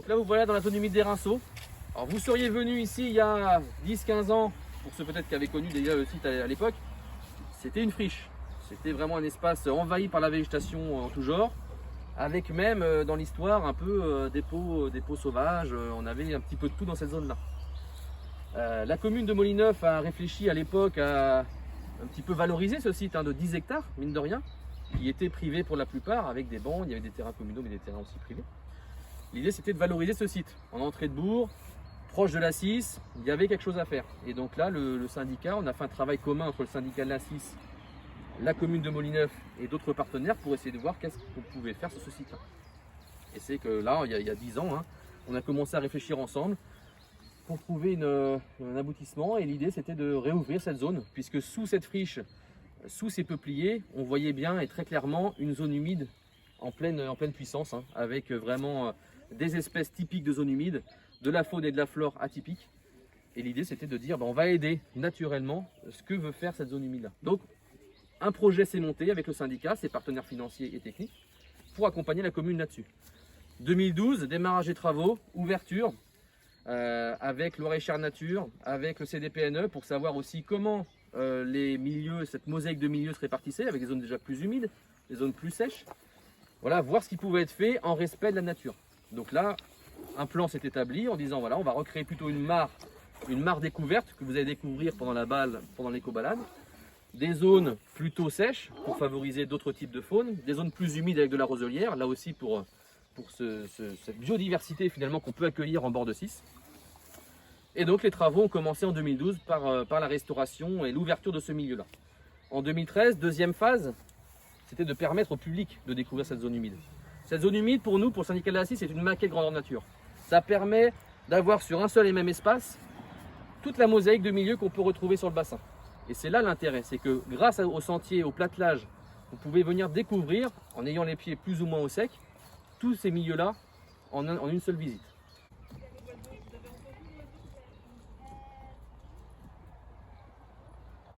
Donc là vous voilà dans la zone humide des Rinceaux. Alors vous seriez venu ici il y a 10-15 ans, pour ceux peut-être qui avaient connu déjà le site à l'époque, c'était une friche. C'était vraiment un espace envahi par la végétation en tout genre, avec même dans l'histoire un peu des pots sauvages. On avait un petit peu de tout dans cette zone-là. La commune de Molyneuf a réfléchi à l'époque à un petit peu valoriser ce site de 10 hectares, mine de rien, qui était privé pour la plupart, avec des bancs, il y avait des terrains communaux mais des terrains aussi privés. L'idée c'était de valoriser ce site. En entrée de bourg, proche de l'A6, il y avait quelque chose à faire. Et donc là, le syndicat, on a fait un travail commun entre le syndicat de l'A6, la commune de Molyneuf et d'autres partenaires pour essayer de voir qu'est-ce qu'on pouvait faire sur ce site-là. Et c'est que là, il y a 10 ans, on a commencé à réfléchir ensemble pour trouver un aboutissement. Et l'idée, c'était de réouvrir cette zone, puisque sous cette friche, sous ces peupliers, on voyait bien et très clairement une zone humide en pleine puissance, avec vraiment des espèces typiques de zone humide, de la faune et de la flore atypiques. Et l'idée, c'était de dire, on va aider naturellement ce que veut faire cette zone humide-là. Donc, un projet s'est monté avec le syndicat, ses partenaires financiers et techniques, pour accompagner la commune là-dessus. 2012, démarrage des travaux, ouverture, avec Loir-et-Cher Nature, avec le CDPNE, pour savoir aussi comment les milieux, cette mosaïque de milieux se répartissait, avec des zones déjà plus humides, des zones plus sèches. Voilà, voir ce qui pouvait être fait en respect de la nature. Donc là, un plan s'est établi en disant, voilà, on va recréer plutôt une mare découverte que vous allez découvrir pendant l'éco-balade. Des zones plutôt sèches pour favoriser d'autres types de faune, des zones plus humides avec de la roselière, là aussi pour cette biodiversité finalement qu'on peut accueillir en bord de 6. Et donc les travaux ont commencé en 2012 par la restauration et l'ouverture de ce milieu-là. En 2013, deuxième phase, c'était de permettre au public de découvrir cette zone humide. Cette zone humide, pour nous, pour le syndicat de l'A6, c'est une maquette grandeur nature. Ça permet d'avoir sur un seul et même espace toute la mosaïque de milieux qu'on peut retrouver sur le bassin. Et c'est là l'intérêt, c'est que grâce au sentier, au platelage, vous pouvez venir découvrir, en ayant les pieds plus ou moins au sec, tous ces milieux-là en une seule visite.